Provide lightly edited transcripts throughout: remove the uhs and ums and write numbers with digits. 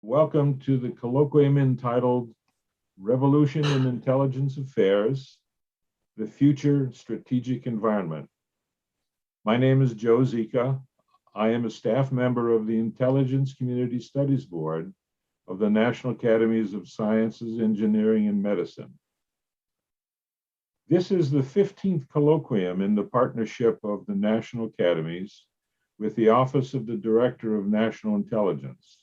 Welcome to the colloquium entitled Revolution in Intelligence Affairs, the Future Strategic Environment. My name is Joe Czika. I am a staff member of the Intelligence Community Studies Board of the National Academies of Sciences, Engineering, and Medicine. This is the 15th colloquium in the partnership of the National Academies with the Office of the Director of National Intelligence.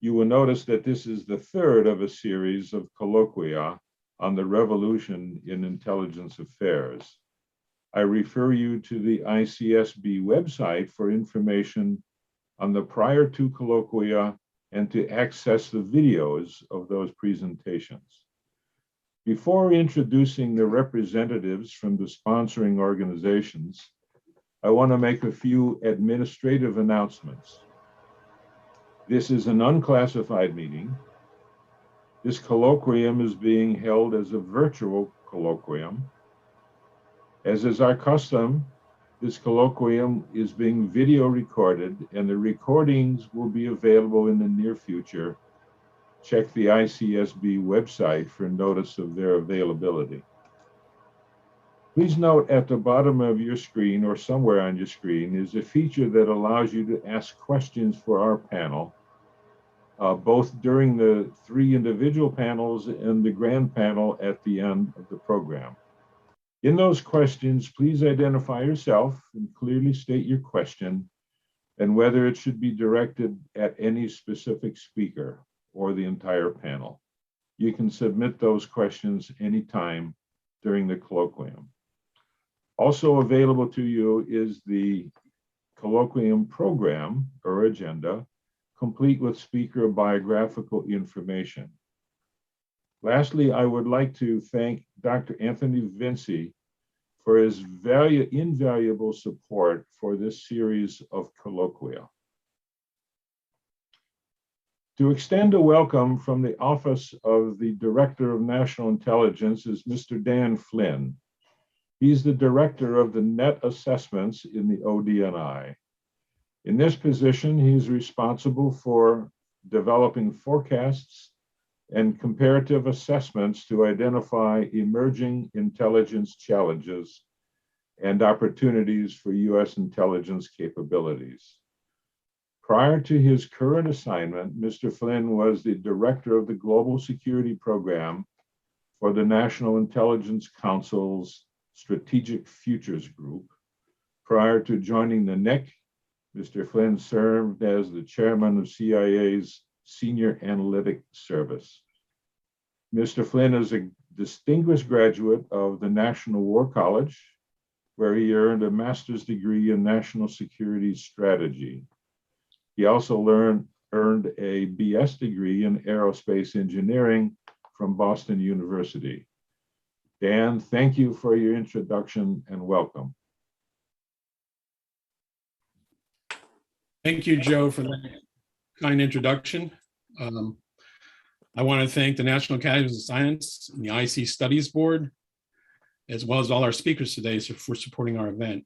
You will notice that this is the third of a series of colloquia on the revolution in intelligence affairs. I refer you to the ICSB website for information on the prior two colloquia and to access the videos of those presentations. Before introducing the representatives from the sponsoring organizations, I want to make a few administrative announcements. This is an unclassified meeting. This colloquium is being held as a virtual colloquium. As is our custom, this colloquium is being video recorded and the recordings will be available in the near future. Check the ICSB website for notice of their availability. Please note at the bottom of your screen or somewhere on your screen is a feature that allows you to ask questions for our panel, both during the three individual panels and the grand panel at the end of the program. In those questions, please identify yourself and clearly state your question and whether it should be directed at any specific speaker or the entire panel. You can submit those questions anytime during the colloquium. Also available to you is the colloquium program or agenda, complete with speaker biographical information. Lastly, I would like to thank Dr. Anthony Vinci for his invaluable support for this series of colloquia. To extend a welcome from the Office of the Director of National Intelligence is Mr. Dan Flynn. He's the director of the net assessments in the ODNI. In this position, he's responsible for developing forecasts and comparative assessments to identify emerging intelligence challenges and opportunities for U.S. intelligence capabilities. Prior to his current assignment, Mr. Flynn was the director of the Global Security Program for the National Intelligence Council's Strategic Futures Group. Prior to joining the NIC, Mr. Flynn served as the chairman of CIA's Senior Analytic Service. Mr. Flynn is a distinguished graduate of the National War College, where he earned a master's degree in national security strategy. He also earned a BS degree in aerospace engineering from Boston University. Dan, thank you for your introduction and welcome. Thank you, Joe, for that kind introduction. I want to thank the National Academies of Science and the IC Studies Board, as well as all our speakers today for supporting our event.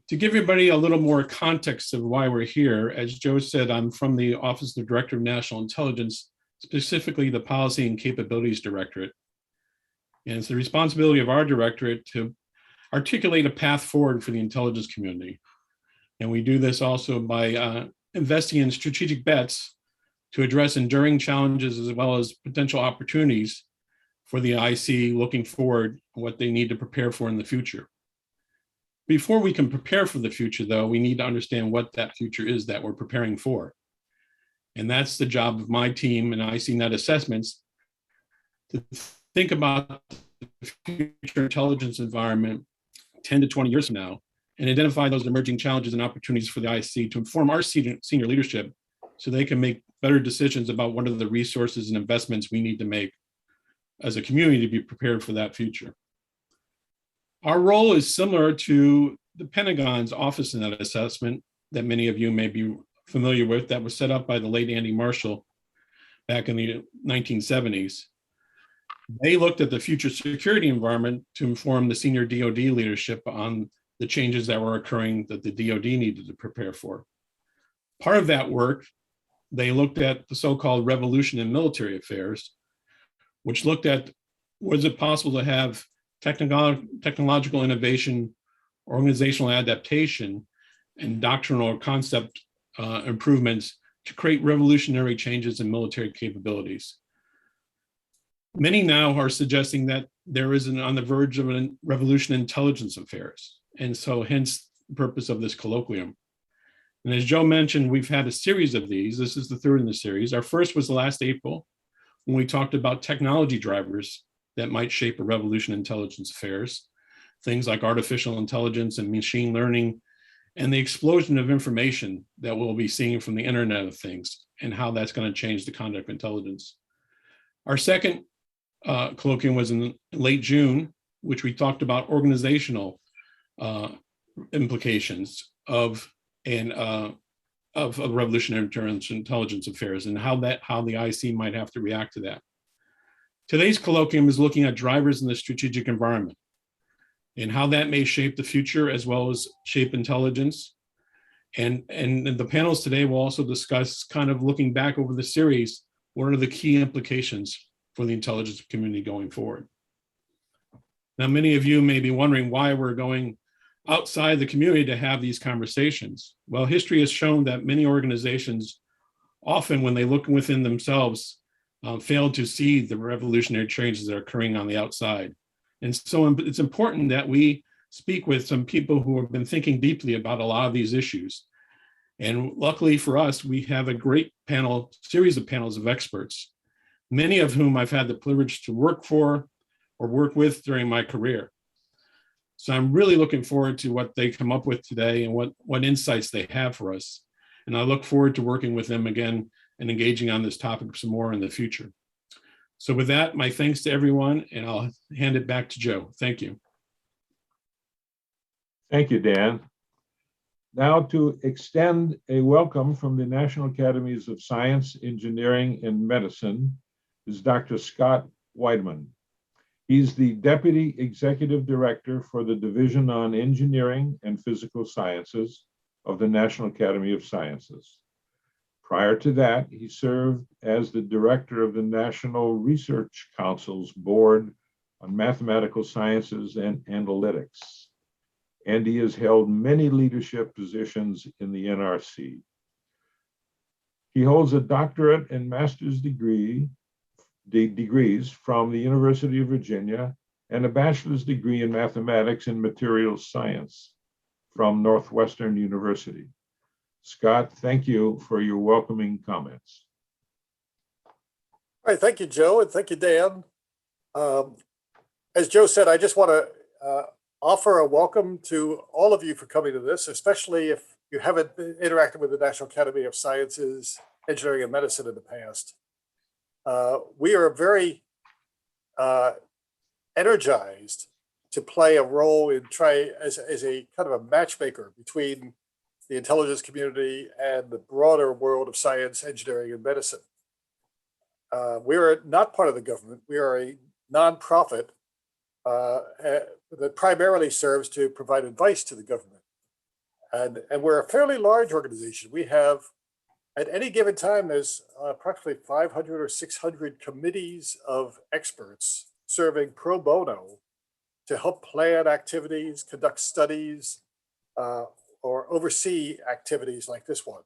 To give everybody a little more context of why we're here, as Joe said, I'm from the Office of the Director of National Intelligence, specifically the Policy and Capabilities Directorate. And it's the responsibility of our directorate to articulate a path forward for the intelligence community. And we do this also by investing in strategic bets to address enduring challenges as well as potential opportunities for the IC looking forward, what they need to prepare for in the future. Before we can prepare for the future, though, we need to understand what that future is that we're preparing for. And that's the job of my team and IC Net Assessments to think about the future intelligence environment 10 to 20 years from now and identify those emerging challenges and opportunities for the IC to inform our senior leadership so they can make better decisions about what are the resources and investments we need to make as a community to be prepared for that future. Our role is similar to the Pentagon's Office in that assessment that many of you may be familiar with, that was set up by the late Andy Marshall back in the 1970s. They looked at the future security environment to inform the senior DoD leadership on the changes that were occurring that the DoD needed to prepare for. Part of that work they looked at the so-called revolution in military affairs, which looked at, was it possible to have technological innovation, organizational adaptation, and doctrinal concept improvements to create revolutionary changes in military capabilities. Many now are suggesting that there is on the verge of a revolution in intelligence affairs, and so hence the purpose of this colloquium. And as Joe mentioned, we've had a series of these. This is the third in the series. Our first was last April, when we talked about technology drivers that might shape a revolution in intelligence affairs, things like artificial intelligence and machine learning, and the explosion of information that we'll be seeing from the Internet of Things and how that's going to change the conduct of intelligence. Our second colloquium was in late June, which we talked about organizational implications of a revolutionary intelligence affairs and how the IC might have to react to that. Today's colloquium is looking at drivers in the strategic environment and how that may shape the future as well as shape intelligence. And the panels today will also discuss, kind of looking back over the series, what are the key implications for the intelligence community going forward. Now, many of you may be wondering why we're going outside the community to have these conversations. Well, history has shown that many organizations, often when they look within themselves, fail to see the revolutionary changes that are occurring on the outside. And so it's important that we speak with some people who have been thinking deeply about a lot of these issues. And luckily for us, we have a great series of panels of experts, many of whom I've had the privilege to work for or work with during my career. So I'm really looking forward to what they come up with today and what insights they have for us. And I look forward to working with them again and engaging on this topic some more in the future. So with that, my thanks to everyone, and I'll hand it back to Joe. Thank you. Thank you, Dan. Now to extend a welcome from the National Academies of Science, Engineering, and Medicine is Dr. Scott Weidman. He's the Deputy Executive Director for the Division on Engineering and Physical Sciences of the National Academy of Sciences. Prior to that, he served as the Director of the National Research Council's Board on Mathematical Sciences and Analytics, and he has held many leadership positions in the NRC. He holds a doctorate and master's degrees from the University of Virginia and a bachelor's degree in mathematics and materials science from Northwestern University. Scott, thank you for your welcoming comments. All right, thank you, Joe, and thank you, Dan. As Joe said, I just want to offer a welcome to all of you for coming to this, especially if you haven't interacted with the National Academy of Sciences, Engineering, and Medicine in the past. We are very energized to play a role in as a kind of a matchmaker between the intelligence community and the broader world of science, engineering, and medicine. We are not part of the government. We are a nonprofit that primarily serves to provide advice to the government. And we're a fairly large organization. We have, at any given time, there's approximately 500 or 600 committees of experts serving pro bono to help plan activities, conduct studies, or oversee activities like this one.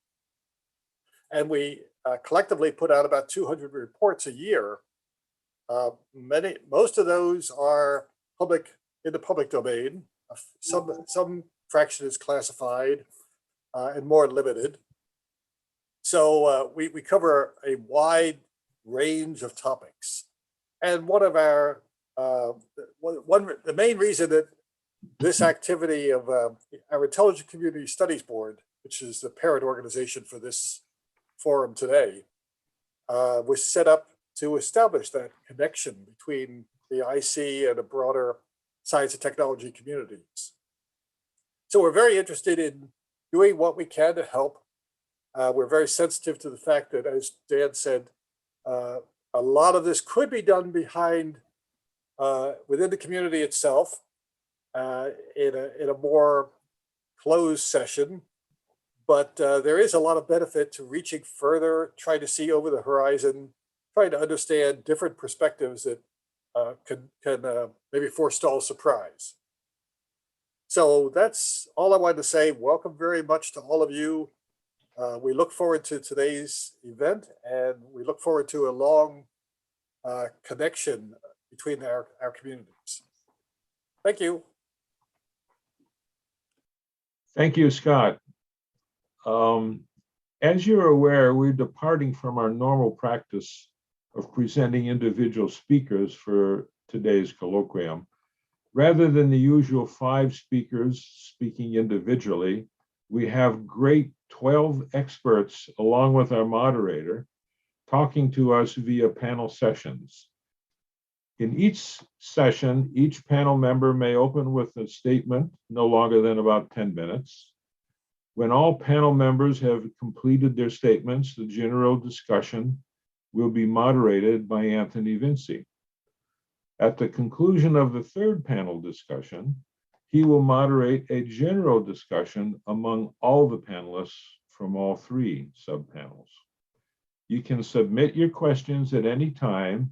And we collectively put out about 200 reports a year. Most of those are in the public domain. Some fraction is classified and more limited. So we cover a wide range of topics. And one of our, the main reason that this activity of our Intelligence Community Studies Board, which is the parent organization for this forum today, was set up to establish that connection between the IC and the broader science and technology communities. So we're very interested in doing what we can to help. We're very sensitive to the fact that, as Dan said, a lot of this could be done within the community itself in a more closed session. But there is a lot of benefit to reaching further, trying to see over the horizon, trying to understand different perspectives that can maybe forestall surprise. So that's all I wanted to say. Welcome very much to all of you. We look forward to today's event, and we look forward to a long connection between our communities. Thank you. Thank you, Scott. As you're aware, we're departing from our normal practice of presenting individual speakers for today's colloquium. Rather than the usual 5 speakers speaking individually, we have great 12 experts along with our moderator talking to us via panel sessions. In each session, each panel member may open with a statement no longer than about 10 minutes. When all panel members have completed their statements, the general discussion will be moderated by Anthony Vinci. At the conclusion of the 3rd panel discussion, he will moderate a general discussion among all the panelists from all 3 subpanels. You can submit your questions at any time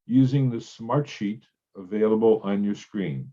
using the smart sheet available on your screen.